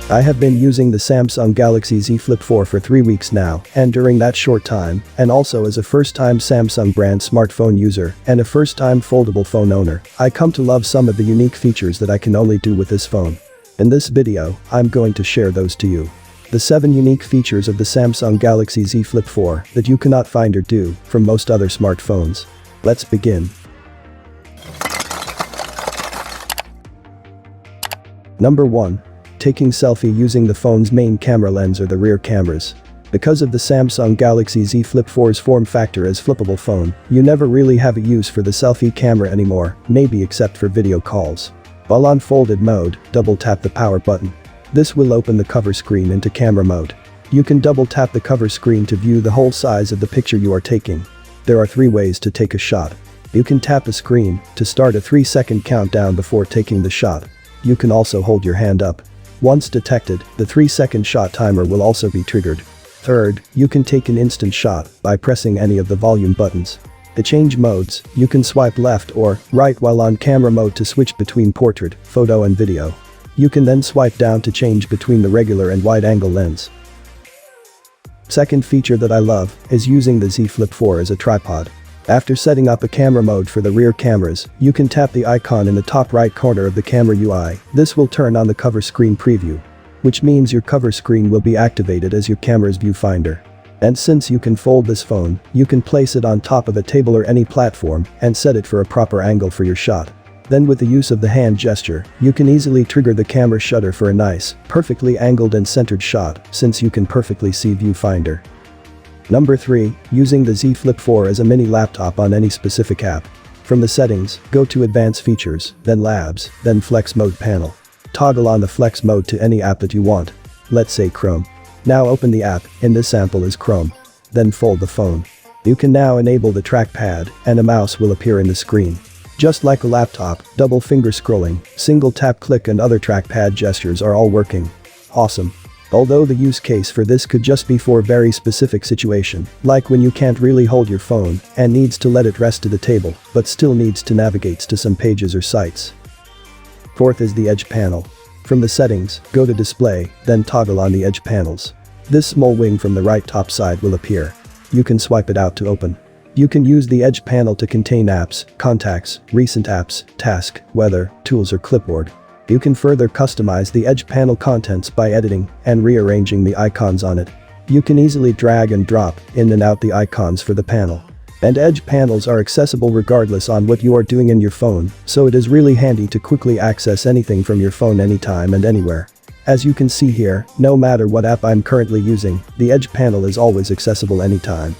I have been using the Samsung Galaxy Z Flip 4 for 3 weeks now, and during that short time, and also as a first-time Samsung brand smartphone user and a first-time foldable phone owner, I come to love some of the unique features that I can only do with this phone. In this video, I'm going to share those to you. The 7 unique features of the Samsung Galaxy Z Flip 4 that you cannot find or do from most other smartphones. Let's begin. Number 1. Taking selfie using the phone's main camera lens or the rear cameras. Because of the Samsung Galaxy Z Flip 4's form factor as flippable phone, you never really have a use for the selfie camera anymore, maybe except for video calls. While on folded mode, double tap the power button. This will open the cover screen into camera mode. You can double tap the cover screen to view the whole size of the picture you are taking. There are 3 ways to take a shot. You can tap the screen to start a 3-second countdown before taking the shot. You can also hold your hand up. Once detected, the 3-second shot timer will also be triggered. Third, you can take an instant shot by pressing any of the volume buttons. To change modes, you can swipe left or right while on camera mode to switch between portrait, photo and video. You can then swipe down to change between the regular and wide-angle lens. Second feature that I love is using the Z Flip 4 as a tripod. After setting up a camera mode for the rear cameras, you can tap the icon in the top right corner of the camera UI. This will turn on the cover screen preview, which means your cover screen will be activated as your camera's viewfinder. And since you can fold this phone, you can place it on top of a table or any platform and set it for a proper angle for your shot. Then with the use of the hand gesture, you can easily trigger the camera shutter for a nice, perfectly angled and centered shot since you can perfectly see viewfinder. Number 3. Using the Z Flip 4 as a mini laptop on any specific app. From the settings, go to Advanced Features, then Labs, then Flex Mode panel. Toggle on the Flex Mode to any app that you want. Let's say Chrome. Now open the app, in this sample is Chrome. Then fold the phone. You can now enable the trackpad, and a mouse will appear in the screen. Just like a laptop, double finger scrolling, single tap click and other trackpad gestures are all working. Awesome. Although the use case for this could just be for a very specific situation, like when you can't really hold your phone and needs to let it rest to the table, but still needs to navigate to some pages or sites. Fourth is the Edge panel. From the settings, go to Display, then toggle on the Edge panels. This small wing from the right top side will appear. You can swipe it out to open. You can use the Edge panel to contain apps, contacts, recent apps, task, weather, tools or clipboard. You can further customize the Edge panel contents by editing and rearranging the icons on it. You can easily drag and drop in and out the icons for the panel. And Edge panels are accessible regardless on what you are doing in your phone, so it is really handy to quickly access anything from your phone anytime and anywhere. As you can see here, no matter what app I'm currently using, the Edge panel is always accessible anytime.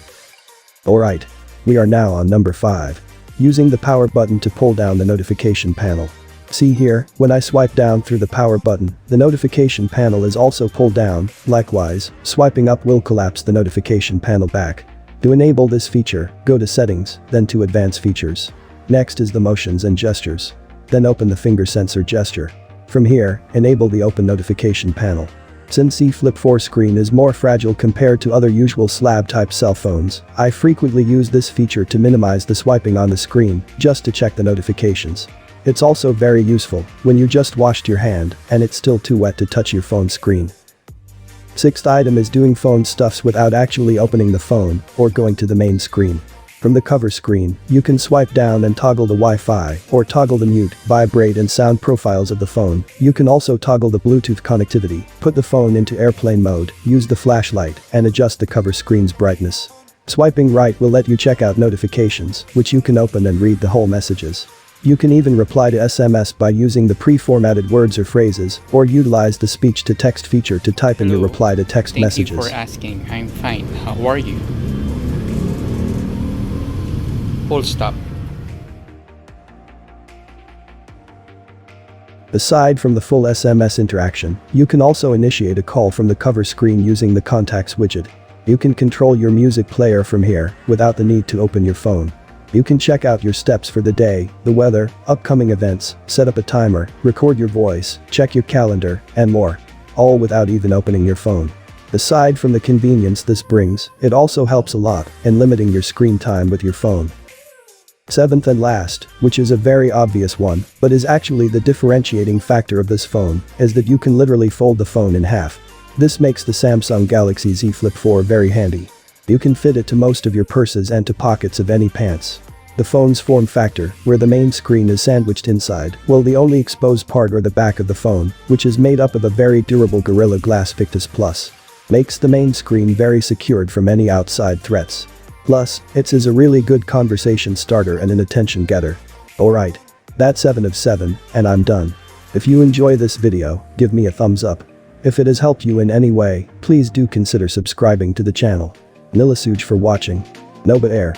Alright. We are now on number 5. Using the power button to pull down the notification panel. See here, when I swipe down through the power button, the notification panel is also pulled down. Likewise, swiping up will collapse the notification panel back. To enable this feature, go to Settings, then to Advanced Features. Next is the Motions and Gestures. Then open the finger sensor gesture. From here, enable the Open Notification panel. Since Z Flip 4 screen is more fragile compared to other usual slab-type cell phones, I frequently use this feature to minimize the swiping on the screen, just to check the notifications. It's also very useful when you just washed your hand and it's still too wet to touch your phone screen. Sixth item is doing phone stuffs without actually opening the phone or going to the main screen. From the cover screen, you can swipe down and toggle the Wi-Fi or toggle the mute, vibrate and sound profiles of the phone. You can also toggle the Bluetooth connectivity, put the phone into airplane mode, use the flashlight, and adjust the cover screen's brightness. Swiping right will let you check out notifications, which you can open and read the whole messages. You can even reply to SMS by using the pre-formatted words or phrases, or utilize the speech-to-text feature to type in your reply to text messages. Thank you for asking. I'm fine. How are you? Full stop. Aside from the full SMS interaction, you can also initiate a call from the cover screen using the Contacts widget. You can control your music player from here without the need to open your phone. You can check out your steps for the day, the weather, upcoming events, set up a timer, record your voice, check your calendar, and more. All without even opening your phone. Aside from the convenience this brings, it also helps a lot in limiting your screen time with your phone. Seventh and last, which is a very obvious one, but is actually the differentiating factor of this phone, is that you can literally fold the phone in half. This makes the Samsung Galaxy Z Flip 4 very handy. You can fit it to most of your purses and to pockets of any pants. The phone's form factor, where the main screen is sandwiched inside, well, the only exposed part or the back of the phone, which is made up of a very durable Gorilla Glass Victus Plus, makes the main screen very secured from any outside threats. Plus, it is a really good conversation starter and an attention getter. Alright. That's 7 of 7, and I'm done. If you enjoy this video, give me a thumbs up. If it has helped you in any way, please do consider subscribing to the channel. Nilasuj for watching. Noba Air.